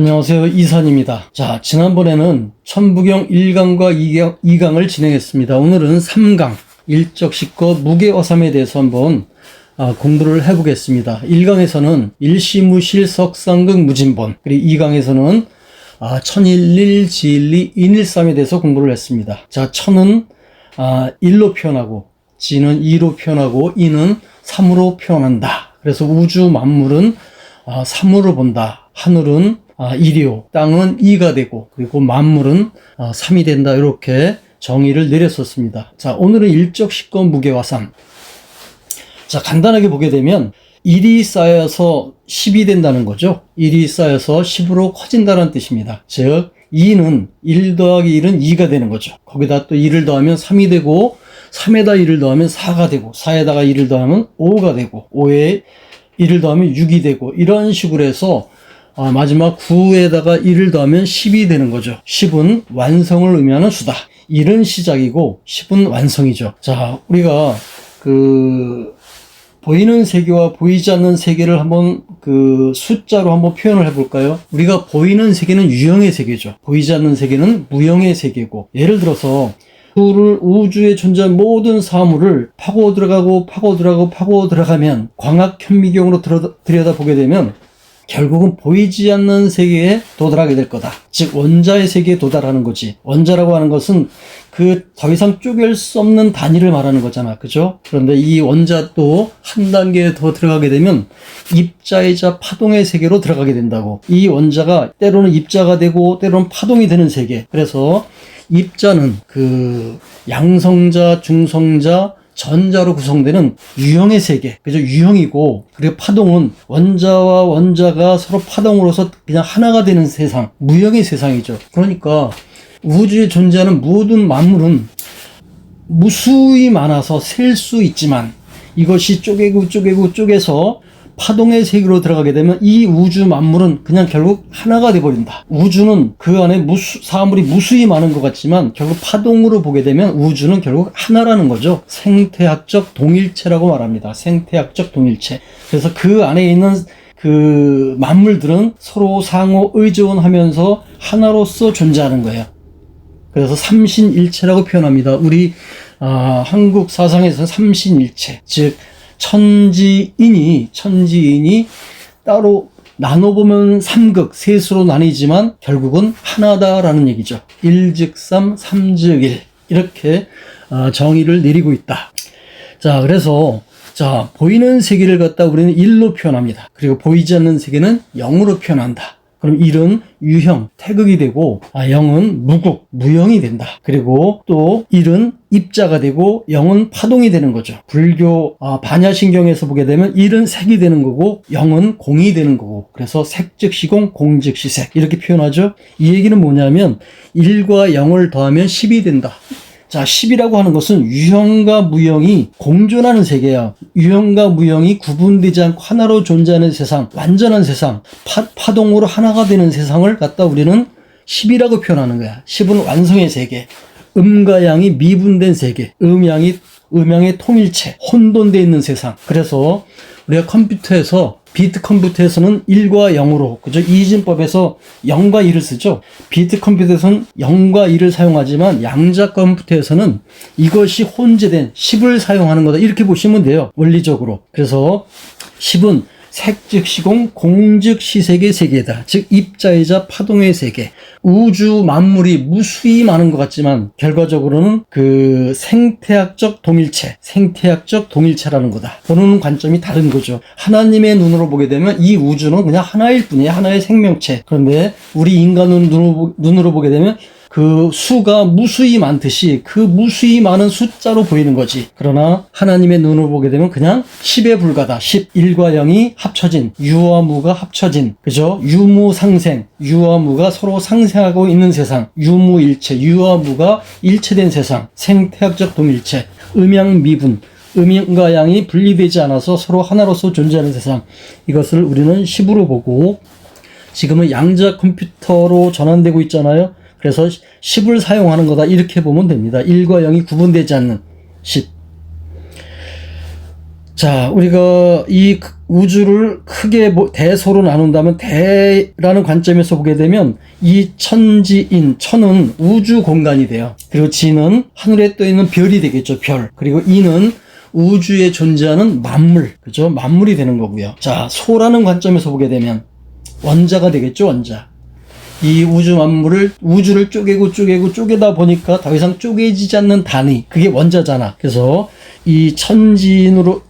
안녕하세요, 이산입니다. 자, 지난번에는 천부경 1강과 2강을 진행했습니다. 오늘은 3강 일적식거 무게화삼에 대해서 한번 공부를 해보겠습니다. 1강에서는 일시무실석상극 무진본, 그리고 2강에서는 천일일 지일리 인일삼에 대해서 공부를 했습니다. 자, 천은 1로 표현하고, 지는 2로 표현하고, 인은 3으로 표현한다. 그래서 우주 만물은 3으로 본다. 하늘은 1이요. 땅은 2가 되고, 그리고 만물은 3이 된다. 이렇게 정의를 내렸었습니다. 자, 오늘은 일적식거 무게화삼. 자, 간단하게 보게 되면 1이 쌓여서 10이 된다는 거죠. 1이 쌓여서 10으로 커진다는 뜻입니다. 즉 2는 1 더하기 1은 2가 되는 거죠. 거기다 또 2를 더하면 3이 되고, 3에다 1을 더하면 4가 되고, 4에다가 1을 더하면 5가 되고, 5에 1을 더하면 6이 되고, 이런 식으로 해서 마지막 9에다가 1을 더하면 10이 되는 거죠. 10은 완성을 의미하는 수다. 1은 시작이고 10은 완성이죠. 자, 우리가 보이는 세계와 보이지 않는 세계를 한번 숫자로 한번 표현을 해볼까요? 우리가 보이는 세계는 유형의 세계죠. 보이지 않는 세계는 무형의 세계고, 예를 들어서 우주에 존재한 모든 사물을 파고 들어가면 광학 현미경으로 들여다보게 되면 결국은 보이지 않는 세계에 도달하게 될 거다. 즉 원자의 세계에 도달하는 거지. 원자라고 하는 것은 더 이상 쪼갤 수 없는 단위를 말하는 거잖아. 그죠? 그런데 이 원자도 한 단계 더 들어가게 되면 입자이자 파동의 세계로 들어가게 된다고. 이 원자가 때로는 입자가 되고 때로는 파동이 되는 세계. 그래서 입자는 양성자, 중성자, 전자로 구성되는 유형의 세계, 그죠? 유형이고, 그리고 파동은 원자와 원자가 서로 파동으로서 그냥 하나가 되는 세상, 무형의 세상이죠. 그러니까 우주에 존재하는 모든 만물은 무수히 많아서 셀 수 있지만, 이것이 쪼개서 파동의 세계로 들어가게 되면 이 우주 만물은 그냥 결국 하나가 돼버린다. 우주는 그 안에 사물이 무수히 많은 것 같지만 결국 파동으로 보게 되면 우주는 결국 하나라는 거죠. 생태학적 동일체라고 말합니다. 생태학적 동일체. 그래서 그 안에 있는 만물들은 서로 상호 의존하면서 하나로서 존재하는 거예요. 그래서 삼신일체라고 표현합니다. 우리 한국 사상에서 삼신일체, 즉 천지인이 따로 나눠보면 삼극, 셋으로 나뉘지만 결국은 하나다라는 얘기죠. 일즉삼, 삼즉일, 이렇게 정의를 내리고 있다. 자, 그래서 보이는 세계를 갖다 우리는 1로 표현합니다. 그리고 보이지 않는 세계는 0으로 표현한다. 그럼 1은 유형, 태극이 되고 0은 무국, 무형이 된다. 그리고 또 1은 입자가 되고 0은 파동이 되는 거죠. 불교 반야신경에서 보게 되면 1은 색이 되는 거고 0은 공이 되는 거고, 그래서 색 즉 시공, 공 즉 시색, 이렇게 표현하죠. 이 얘기는 뭐냐면 1과 0을 더하면 10이 된다. 자, 10이라고 하는 것은 유형과 무형이 공존하는 세계야. 유형과 무형이 구분되지 않고 하나로 존재하는 세상, 완전한 세상, 파동으로 하나가 되는 세상을 갖다 우리는 10이라고 표현하는 거야. 10은 완성의 세계, 음과 양이 미분된 세계, 음양의 통일체, 혼돈되어 있는 세상. 그래서 우리가 비트 컴퓨터에서는 1과 0으로, 그죠? 이진법에서 0과 2를 쓰죠. 비트 컴퓨터에서는 0과 2를 사용하지만 양자 컴퓨터에서는 이것이 혼재된 10을 사용하는 거다. 이렇게 보시면 돼요. 원리적으로. 그래서 10은 색 즉 시공, 공 즉 시색의 세계다. 즉 입자이자 파동의 세계. 우주 만물이 무수히 많은 것 같지만 결과적으로는 생태학적 동일체라는 거다. 보는 관점이 다른 거죠. 하나님의 눈으로 보게 되면 이 우주는 그냥 하나일 뿐이에요. 하나의 생명체. 그런데 우리 인간 눈으로 보게 되면 수가 무수히 많듯이 무수히 많은 숫자로 보이는 거지. 그러나 하나님의 눈으로 보게 되면 그냥 10에 불과하다. 10, 1과 0이 합쳐진, 유와 무가 합쳐진, 그죠? 유무상생, 유와 무가 서로 상생하고 있는 세상, 유무일체, 유와 무가 일체된 세상, 생태학적 동일체, 음양미분, 음과 양이 분리되지 않아서 서로 하나로서 존재하는 세상, 이것을 우리는 10으로 보고, 지금은 양자 컴퓨터로 전환되고 있잖아요. 그래서 10을 사용하는 거다, 이렇게 보면 됩니다. 1과 0이 구분되지 않는 10. 자, 우리가 이 우주를 크게 대소로 나눈다면, 대라는 관점에서 보게 되면 이 천지인, 천은 우주 공간이 돼요. 그리고 지는 하늘에 떠 있는 별이 되겠죠, 별. 그리고 인은 우주에 존재하는 만물, 그죠? 만물이 되는 거고요. 자, 소라는 관점에서 보게 되면 원자가 되겠죠, 원자. 이 우주 만물을, 우주를 쪼개다 보니까 더 이상 쪼개지지 않는 단위, 그게 원자잖아. 그래서 이 천지인으로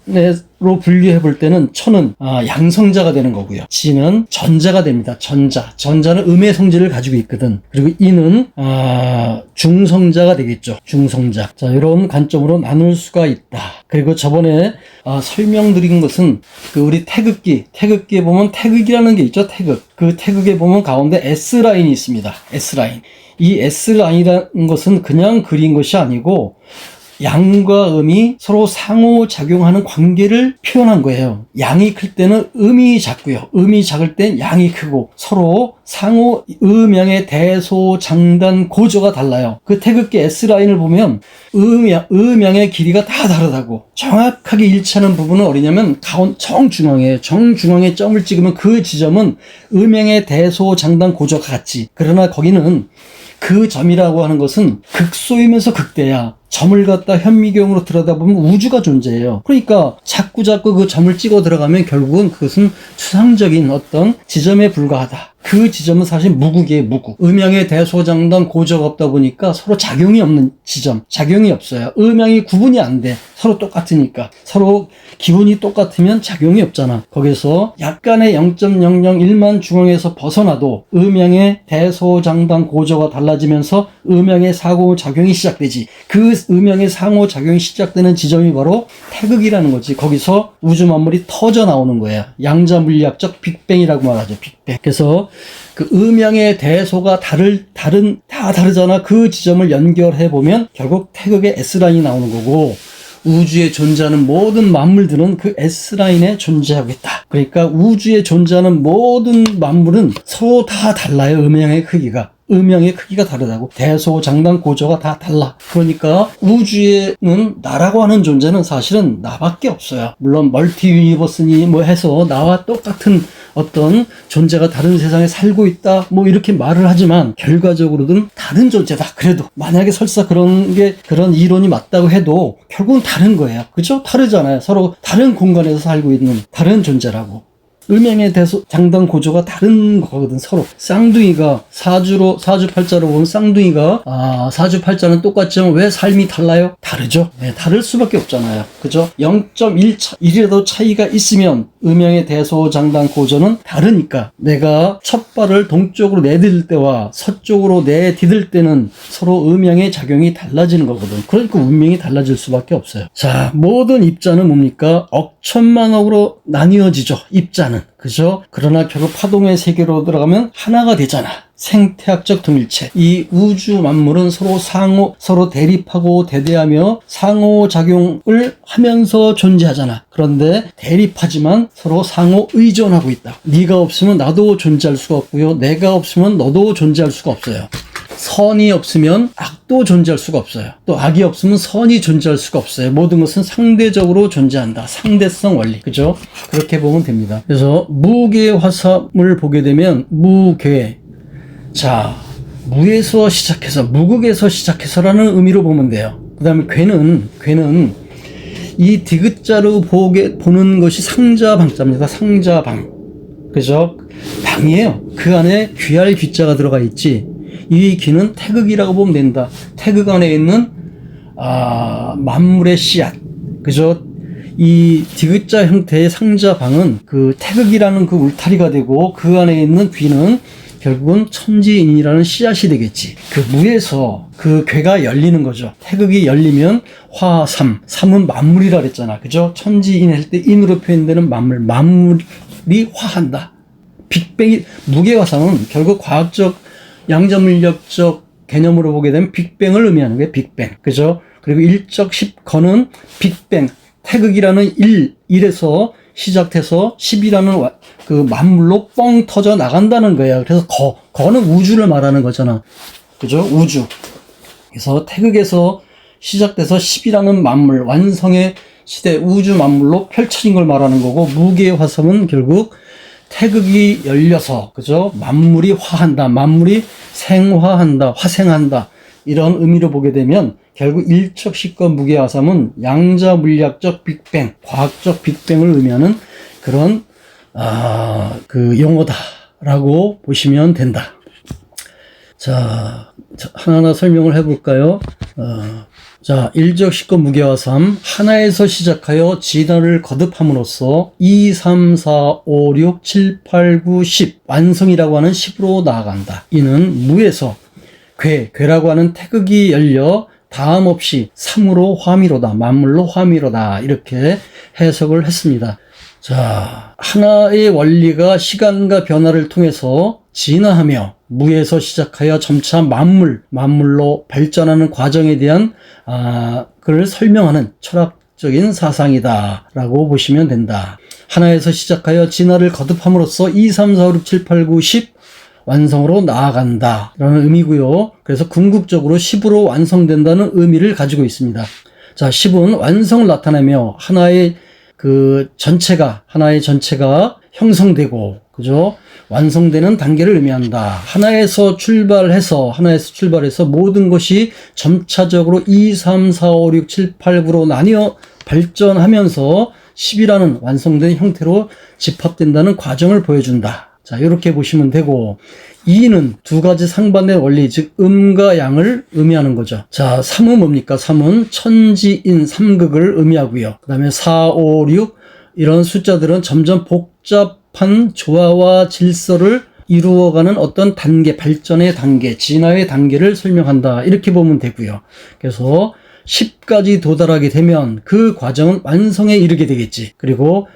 분류해 볼 때는 천은 양성자가 되는 거고요. 지는 전자가 됩니다. 전자는 음의 성질을 가지고 있거든. 그리고 인은 중성자가 되겠죠. 중성자. 자, 이런 관점으로 나눌 수가 있다. 그리고 저번에 설명드린 것은 그 우리 태극기에 보면 태극이라는 게 있죠. 그 태극에 보면 가운데 S라인이 있습니다. S라인. 이 S라인이라는 것은 그냥 그린 것이 아니고 양과 음이 서로 상호작용하는 관계를 표현한 거예요. 양이 클 때는 음이 작고요. 음이 작을 땐 양이 크고 서로 상호 음양의 대소장단 고조가 달라요. 그 태극기 S라인을 보면 음양의 길이가 다 다르다고. 정확하게 일치하는 부분은 어디냐면 정중앙에 점을 찍으면 그 지점은 음양의 대소장단 고조가 같지. 그러나 거기는 그 점이라고 하는 것은 극소이면서 극대야. 점을 갖다 현미경으로 들여다보면 우주가 존재해요. 그러니까 자꾸 그 점을 찍어 들어가면 결국은 그것은 추상적인 어떤 지점에 불과하다. 그 지점은 사실 무국이에요, 무국. 음양의 대소장단 고조가 없다 보니까 서로 작용이 없는 지점, 작용이 없어요. 음양이 구분이 안 돼. 서로 똑같으니까. 서로 기운이 똑같으면 작용이 없잖아. 거기서 약간의 0.001만 중앙에서 벗어나도 음양의 대소장단 고조가 달라지면서 음양의 상호작용이 시작되지. 그 음양의 상호작용이 시작되는 지점이 바로 태극이라는 거지. 거기서 우주 만물이 터져 나오는 거야. 양자 물리학적 빅뱅이라고 말하죠. 빅뱅. 그래서 그 음양의 대소가 다 다르잖아. 그 지점을 연결해 보면 결국 태극의 S라인이 나오는 거고, 우주에 존재하는 모든 만물들은 그 S라인에 존재하고 있다. 그러니까 우주에 존재하는 모든 만물은 서로 다 달라요. 음양의 크기가 다르다고. 대소장단 고조가 다 달라. 그러니까 우주에는 나라고 하는 존재는 사실은 나밖에 없어요. 물론 멀티 유니버스니 뭐 해서 나와 똑같은 어떤 존재가 다른 세상에 살고 있다 뭐 이렇게 말을 하지만 결과적으로는 다른 존재다. 그래도 만약에 설사 그런 이론이 맞다고 해도 결국은 다른 거예요. 그죠? 다르잖아요. 서로 다른 공간에서 살고 있는 다른 존재라고. 음양의 대소장단 고조가 다른 거거든. 서로 쌍둥이가 사주팔자로 보면 쌍둥이가 사주팔자는 똑같지만 왜 삶이 달라요? 다르죠. 네, 다를 수밖에 없잖아요. 그죠? 0.1이라도 차이가 있으면 음양의 대소장단 고조는 다르니까 내가 첫 발을 동쪽으로 내디딜 때와 서쪽으로 내디딜 때는 서로 음양의 작용이 달라지는 거거든. 그러니까 운명이 달라질 수밖에 없어요. 자, 모든 입자는 뭡니까? 억천만억으로 나뉘어지죠. 입자는. 그죠? 그러나 결국 파동의 세계로 들어가면 하나가 되잖아. 생태학적 동일체. 이 우주 만물은 서로 대립하고 대대하며 상호작용을 하면서 존재하잖아. 그런데 대립하지만 서로 상호 의존하고 있다. 네가 없으면 나도 존재할 수가 없고요. 내가 없으면 너도 존재할 수가 없어요. 선이 없으면 악도 존재할 수가 없어요. 또 악이 없으면 선이 존재할 수가 없어요. 모든 것은 상대적으로 존재한다. 상대성 원리. 그죠? 그렇게 보면 됩니다. 그래서 무괴 화합을 보게 되면 무괴. 자, 무에서 시작해서 무극에서 시작해서라는 의미로 보면 돼요. 그 다음에 괴는 이 디귿자로 보는 것이 상자방자입니다. 상자방. 그죠? 방이에요. 그 안에 귀할 귀자가 들어가 있지. 이 귀는 태극이라고 보면 된다. 태극 안에 있는 만물의 씨앗. 그죠? 이 디귿자 형태의 상자방은 그 태극이라는 그 울타리가 되고 그 안에 있는 귀는 결국은 천지인이라는 씨앗이 되겠지. 그 무에서 그 괴가 열리는 거죠. 태극이 열리면 삼은 만물이라 그랬잖아. 그죠? 천지인 할 때 인으로 표현되는 만물이 화한다. 빅뱅이, 무게화성은 결국 과학적, 양자물리학적 개념으로 보게 되면 빅뱅을 의미하는 거예요. 빅뱅. 그죠? 그리고 1적 10거는 빅뱅. 태극이라는 1에서 시작해서 10이라는 그 만물로 뻥 터져 나간다는 거예요. 그래서 거는 우주를 말하는 거잖아. 그죠? 우주. 그래서 태극에서 시작돼서 10이라는 만물, 완성의 시대 우주 만물로 펼쳐진 걸 말하는 거고, 무기의 화성은 결국 태극이 열려서, 그죠? 만물이 화한다, 만물이 생화한다, 화생한다, 이런 의미로 보게 되면 결국 일척식과 무기의 화성은 양자 물리학적 빅뱅, 과학적 빅뱅을 의미하는 그런 그 용어다라고 보시면 된다. 자, 하나하나 설명을 해볼까요? 자, 일적식과 무게화삼, 하나에서 시작하여 진화를 거듭함으로써 2, 3, 4, 5, 6, 7, 8, 9, 10 완성이라고 하는 10으로 나아간다. 이는 무에서 괴라고 하는 태극이 열려 다음 없이 3으로 화미로다, 만물로 화미로다, 이렇게 해석을 했습니다. 자, 하나의 원리가 시간과 변화를 통해서 진화하며 무에서 시작하여 점차 만물로 발전하는 과정에 대한 그걸 설명하는 철학적인 사상이다라고 보시면 된다. 하나에서 시작하여 진화를 거듭함으로써 2, 3, 4, 5, 6, 7, 8, 9, 10 완성으로 나아간다 라는 의미고요. 그래서 궁극적으로 10으로 완성된다는 의미를 가지고 있습니다. 자, 10은 완성을 나타내며 하나의 전체가 형성되고, 그죠? 완성되는 단계를 의미한다. 하나에서 출발해서 모든 것이 점차적으로 2, 3, 4, 5, 6, 7, 8, 9로 나뉘어 발전하면서 10이라는 완성된 형태로 집합된다는 과정을 보여준다. 자, 이렇게 보시면 되고, 2는 두 가지 상반된 원리, 즉 음과 양을 의미하는 거죠. 자, 3은 뭡니까? 3은 천지인 삼극을 의미하고요. 그 다음에 4, 5, 6 이런 숫자들은 점점 복잡한 조화와 질서를 이루어가는 어떤 단계, 발전의 단계, 진화의 단계를 설명한다. 이렇게 보면 되고요. 그래서 10까지 도달하게 되면 그 과정은 완성에 이르게 되겠지. 그리고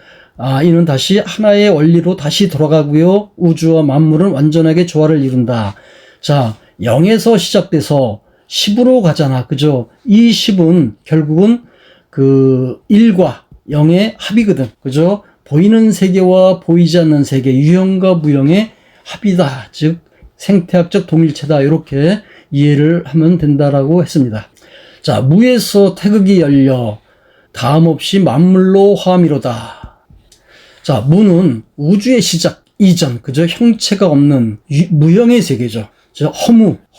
이는 다시 하나의 원리로 다시 돌아가고요. 우주와 만물은 완전하게 조화를 이룬다. 자, 0에서 시작돼서 10으로 가잖아. 그죠? 이 10은 결국은 1과 0의 합이거든. 그죠? 보이는 세계와 보이지 않는 세계, 유형과 무형의 합이다. 즉, 생태학적 동일체다. 이렇게 이해를 하면 된다라고 했습니다. 자, 무에서 태극이 열려 다음 없이 만물로 화미로다. 자, 무는 우주의 시작 이전, 그죠? 형체가 없는 무형의 세계죠. 즉,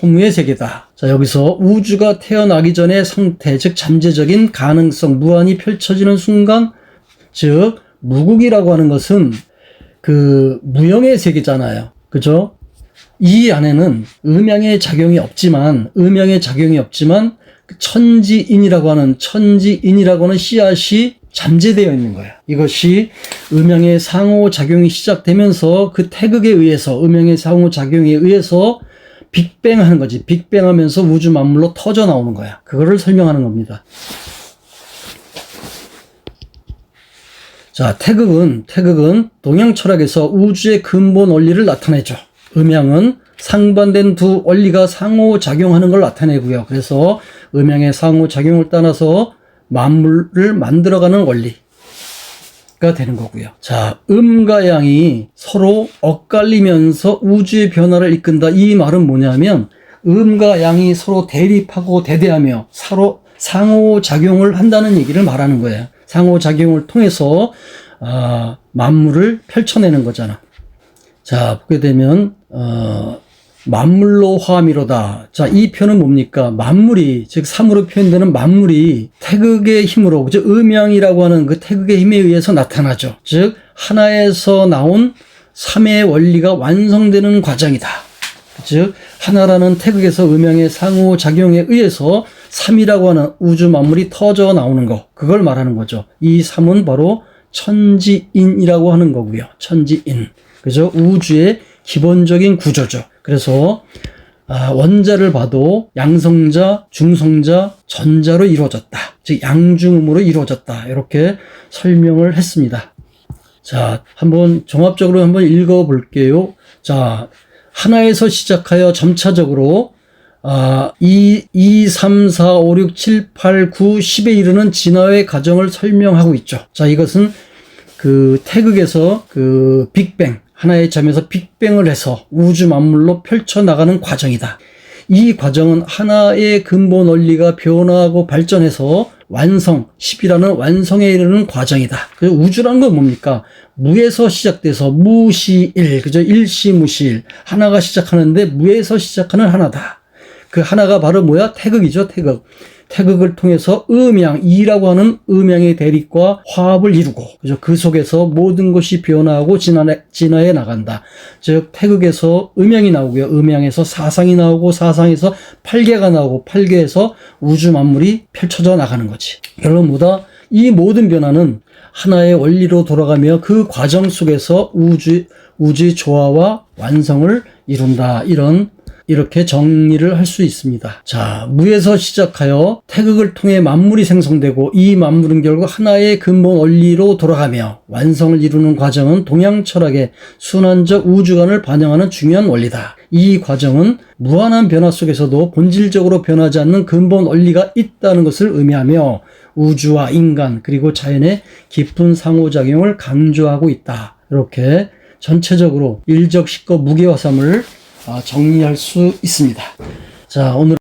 허무의 세계다. 자, 여기서 우주가 태어나기 전의 상태, 즉, 잠재적인 가능성, 무한이 펼쳐지는 순간, 즉, 무국이라고 하는 것은 무형의 세계잖아요. 그죠? 이 안에는 음양의 작용이 없지만, 천지인이라고 하는 씨앗이 잠재되어 있는 거야. 이것이 음양의 상호작용이 시작되면서 그 태극에 의해서, 음양의 상호작용에 의해서 빅뱅하는 거지. 빅뱅하면서 우주 만물로 터져 나오는 거야. 그거를 설명하는 겁니다. 자, 태극은 동양 철학에서 우주의 근본 원리를 나타내죠. 음양은 상반된 두 원리가 상호작용하는 걸 나타내고요. 그래서 음양의 상호작용을 따라서 만물을 만들어가는 원리가 되는 거고요. 자, 음과 양이 서로 엇갈리면서 우주의 변화를 이끈다. 이 말은 뭐냐면 음과 양이 서로 대립하고 대대하며 서로 상호작용을 한다는 얘기를 말하는 거예요. 상호작용을 통해서 만물을 펼쳐내는 거잖아. 자, 보게 되면 만물로 화미로다. 자, 이 표현은 뭡니까? 만물이, 즉 3으로 표현되는 만물이 태극의 힘으로, 그죠? 음양이라고 하는 그 태극의 힘에 의해서 나타나죠. 즉 하나에서 나온 3의 원리가 완성되는 과정이다. 즉 하나라는 태극에서 음양의 상호작용에 의해서 3이라고 하는 우주 만물이 터져 나오는 거, 그걸 말하는 거죠. 이 3은 바로 천지인이라고 하는 거고요. 천지인, 그죠? 우주의 기본적인 구조죠. 그래서 원자를 봐도 양성자, 중성자, 전자로 이루어졌다. 즉 양중음으로 이루어졌다. 이렇게 설명을 했습니다. 자, 한번 종합적으로 한번 읽어볼게요. 자, 하나에서 시작하여 점차적으로 2, 3, 4, 5, 6, 7, 8, 9, 10에 이르는 진화의 과정을 설명하고 있죠. 자, 이것은 태극에서 빅뱅, 하나의 점에서 빅뱅을 해서 우주 만물로 펼쳐나가는 과정이다. 이 과정은 하나의 근본 원리가 변화하고 발전해서 완성, 10이라는 완성에 이르는 과정이다. 그래서 우주라는 건 뭡니까? 무에서 시작돼서 무시일, 그죠? 일시무시일. 하나가 시작하는데 무에서 시작하는 하나다. 그 하나가 바로 뭐야? 태극이죠, 태극. 태극을 통해서 음양, 이라고 하는 음양의 대립과 화합을 이루고, 그죠? 그 속에서 모든 것이 변화하고 진화해 나간다. 즉, 태극에서 음양이 나오고요. 음양에서 사상이 나오고, 사상에서 팔계가 나오고, 팔계에서 우주 만물이 펼쳐져 나가는 거지. 결론보다 이 모든 변화는 하나의 원리로 돌아가며 그 과정 속에서 우주의 조화와 완성을 이룬다. 이렇게 정리를 할 수 있습니다. 자, 무에서 시작하여 태극을 통해 만물이 생성되고 이 만물은 결국 하나의 근본 원리로 돌아가며 완성을 이루는 과정은 동양 철학의 순환적 우주관을 반영하는 중요한 원리다. 이 과정은 무한한 변화 속에서도 본질적으로 변하지 않는 근본 원리가 있다는 것을 의미하며 우주와 인간 그리고 자연의 깊은 상호작용을 강조하고 있다. 이렇게 전체적으로 일적, 식거, 무게화삼을 정리할 수 있습니다. 자, 오늘